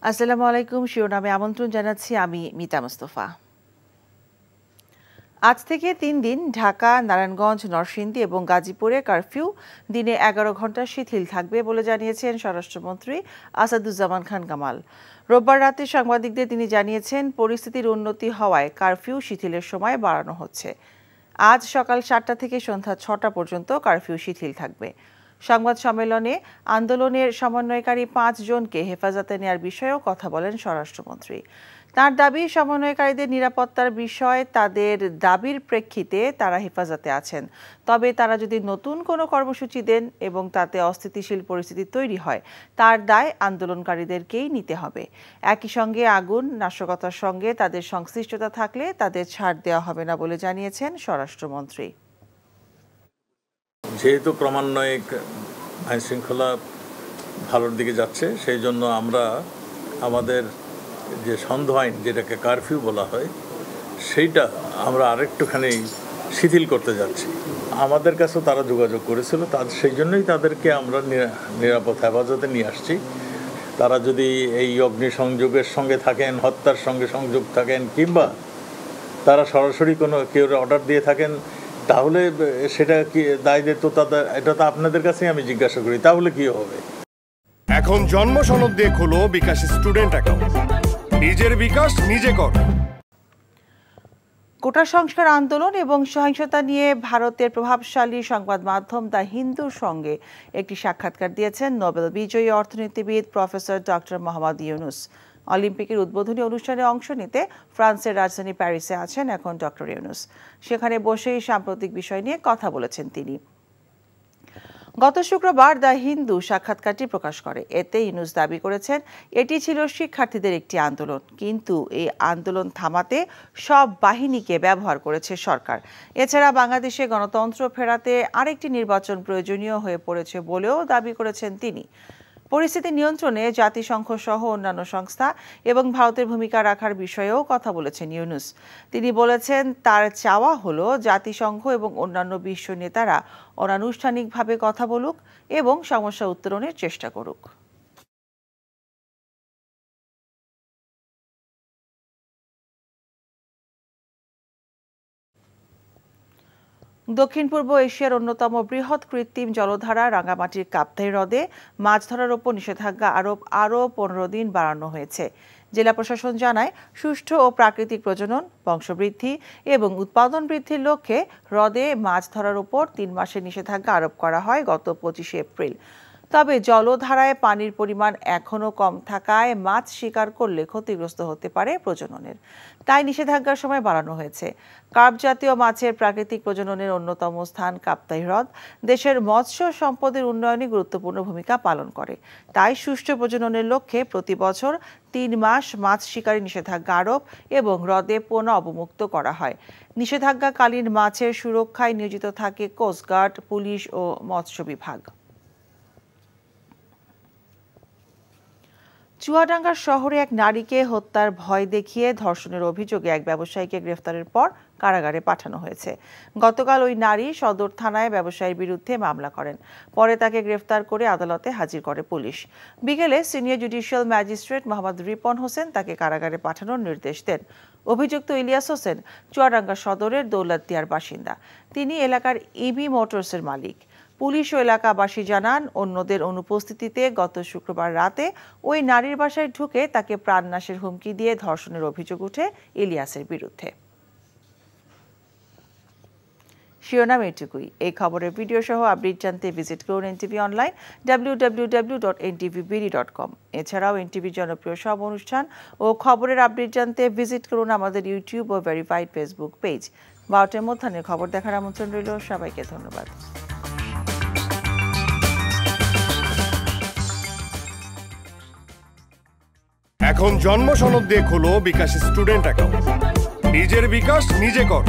আসসালামু আলাইকুম। শিরোনামে আমন্ত্রণ জানাচ্ছি আমি মিতা মুস্তফা। আজ থেকে ৩ দিন ঢাকা, নারায়ণগঞ্জ, নরসিংদী এবং গাজীপুরে কারফিউ দিনে ১১ ঘণ্টা শিথিল থাকবে বলে জানিয়েছেন স্বরাষ্ট্রমন্ত্রী আসাদুজ্জামান খান কামাল। রোববার রাতে সাংবাদিকদের তিনি জানিয়েছেন, পরিস্থিতির উন্নতি হওয়ায় কারফিউ শিথিলের সময় বাড়ানো হচ্ছে। আজ সকাল ৭টা থেকে সন্ধ্যা ৬টা পর্যন্ত কারফিউ শিথিল থাকবে। সংবাদ সম্মেলনে আন্দোলনের সমন্বয়কারী ৫ জনকে হেফাজতে নেওয়ার বিষয়েও কথা বলেন স্বরাষ্ট্রমন্ত্রী। তার দাবি, সমন্বয়কারীদের নিরাপত্তার বিষয় তাদের দাবির প্রেক্ষিতে তারা হেফাজতে আছেন। তবে তারা যদি নতুন কোনো কর্মসূচি দেন এবং তাতে অস্থিতিশীল পরিস্থিতি তৈরি হয়, তার দায় আন্দোলনকারীদেরকেই নিতে হবে। একই সঙ্গে আগুন, নাশকতার সঙ্গে তাদের সংশ্লিষ্টতা থাকলে তাদের ছাড় দেওয়া হবে না বলে জানিয়েছেন স্বরাষ্ট্রমন্ত্রী। যেহেতু ক্রমান্বয়ে আইন শৃঙ্খলা ভালোর দিকে যাচ্ছে, সেই জন্য আমরা আমাদের যে সন্দেহ আইন, যেটাকে কারফিউ বলা হয়, সেইটা আমরা আরেকটুখানি শিথিল করতে যাচ্ছি। আমাদের কাছেও তারা যোগাযোগ করেছিল, সেই জন্যই তাদেরকে আমরা নিরাপদ হেফাজতে নিয়ে আসছি। তারা যদি এই অগ্নিসংযোগের সঙ্গে থাকেন, হত্যার সঙ্গে সংযোগ থাকেন, কিংবা তারা সরাসরি কোনো কেউ অর্ডার দিয়ে থাকেন, তাহলে সেটা কি দায় দিত তাদের, এটা তো আপনাদের কাছেই আমি জিজ্ঞাসা করি, তাহলে কি হবে? এখন জন্ম সনদ দিয়ে খোলো বিকাশ স্টুডেন্ট অ্যাকাউন্ট। নিজের বিকাশ নিজে কর। কোটা সংস্কার আন্দোলন এবং সহিংসতা নিয়ে ভারতের প্রভাবশালী সংবাদ মাধ্যম দ্য হিন্দুর সঙ্গে একটি সাক্ষাৎকার দিয়েছেন নোবেল বিজয়ী অর্থনীতিবিদ প্রফেসর ডক্টর মোহাম্মদ ইউনুস। অলিম্পিকের উদ্বোধনী অনুষ্ঠানে অংশ নিতে ফ্রান্সের রাজধানী প্যারিসে আছেন এখন ডক্টর ইউনুস। সেখানে বসেই সাম্প্রতিক বিষয় নিয়ে কথা বলেছেন তিনি। গত শুক্রবার দ্য হিন্দু সাক্ষাৎকারটি প্রকাশ করে। এতে ইউনুস দাবি করেছেন, এটি ছিল শিক্ষার্থীদের একটি আন্দোলন, কিন্তু এই আন্দোলন থামাতে সব বাহিনীকে ব্যবহার করেছে সরকার। এছাড়া বাংলাদেশে গণতন্ত্র ফেরাতে আরেকটি নির্বাচন প্রয়োজনীয় হয়ে পড়েছে বলেও দাবি করেছেন তিনি। পরিস্থিতি নিয়ন্ত্রণে জাতিসংঘ সহ অন্যান্য সংস্থা এবং ভারতের ভূমিকা রাখার বিষয়েও কথা বলেছেন ইউনুস। তিনি বলেছেন, তার চাওয়া হলো জাতিসংঘ এবং অন্যান্য বিশ্ব নেতারা অনানুষ্ঠানিকভাবে কথা বলুক এবং সমস্যা উত্তরণের চেষ্টা করুক। দক্ষিণ পূর্ব এশিয়ার অন্যতম বৃহৎ কৃত্রিম জলধারা রাঙ্গামাটির কাপ্তাই হ্রদে মাছ ধরার ওপর নিষেধাজ্ঞা আরও 15 দিন বাড়ানো হয়েছে। জেলা প্রশাসন জানায়, সুষ্ঠু ও প্রাকৃতিক প্রজনন, বংশবৃদ্ধি এবং উৎপাদন বৃদ্ধির লক্ষ্যে হ্রদে মাছ ধরার ওপর 3 মাসের নিষেধাজ্ঞা আরোপ করা হয় গত 25 এপ্রিল। তবে জলধারায় পানির পরিমাণ এখনও কম থাকায় মাছ শিকার করলে ক্ষতিগ্রস্ত হতে পারে প্রজননের, তাই নিষেধাজ্ঞার সময় বাড়ানো হয়েছে। কার্প জাতীয় মাছের প্রাকৃতিক প্রজননের অন্যতম স্থান কাপ্তাই হ্রদ দেশের মৎস্য সম্পদের উন্নয়নে গুরুত্বপূর্ণ ভূমিকা পালন করে। তাই সুষ্ঠু প্রজননের লক্ষ্যে প্রতি বছর 3 মাস মাছ শিকারে নিষেধাজ্ঞা আরোপ এবং হ্রদে পোনা অবমুক্ত করা হয়। নিষেধাজ্ঞাকালীন মাছের সুরক্ষায় নিয়োজিত থাকে কোস্টগার্ড, পুলিশ ও মৎস্য বিভাগ। চুয়াডাঙ্গা শহরে এক নারীকে হত্যার ভয় দেখিয়ে ধর্ষণের অভিযোগে এক ব্যবসায়ীকে গ্রেফতারের পর কারাগারে পাঠানো হয়েছে। গতকাল ওই নারী সদর থানায় ব্যবসায়ীর বিরুদ্ধে মামলা করেন। পরে তাকে গ্রেফতার করে আদালতে হাজির করে পুলিশ। বিকেলে senior judicial magistrate Mohammad Ripon Hossain তাকে কারাগারে পাঠানোর নির্দেশ দেন। অভিযুক্ত ইলিয়াস হোসেন চুয়াডাঙ্গা সদরের দৌলতদিয়ার বাসিন্দা। তিনি এলাকার ইবি মোটরসের মালিক। পুলিশ ও এলাকাবাসী জানান, অন্যদের অনুপস্থিতিতে গত শুক্রবার রাতে ওই নারীর বাসায় ঢুকে তাকে প্রাণনাশের হুমকি দিয়ে ধর্ষণের অভিযোগ উঠে ইলিয়াসের বিরুদ্ধে। শিরোনাম এটুকুই। এই খবরের ভিডিও সহ আপডেট জানতে ভিজিট করুন এনটিভি অনলাইন www.ntvbd.com। এছাড়াও এনটিভির জনপ্রিয় সব অনুষ্ঠান ও খবরের আপডেট জানতে ভিজিট করুন আমাদের ইউটিউব ও ভেরিফাইড ফেসবুক পেজ। 12টার মধ্যাহ্নের খবর দেখার আমন্ত্রণ রইল। সবাইকে ধন্যবাদ। এখন জন্ম সনদ দিয়ে খোলো বিকাশ স্টুডেন্ট অ্যাকাউন্ট। নিজের বিকাশ নিজে কর।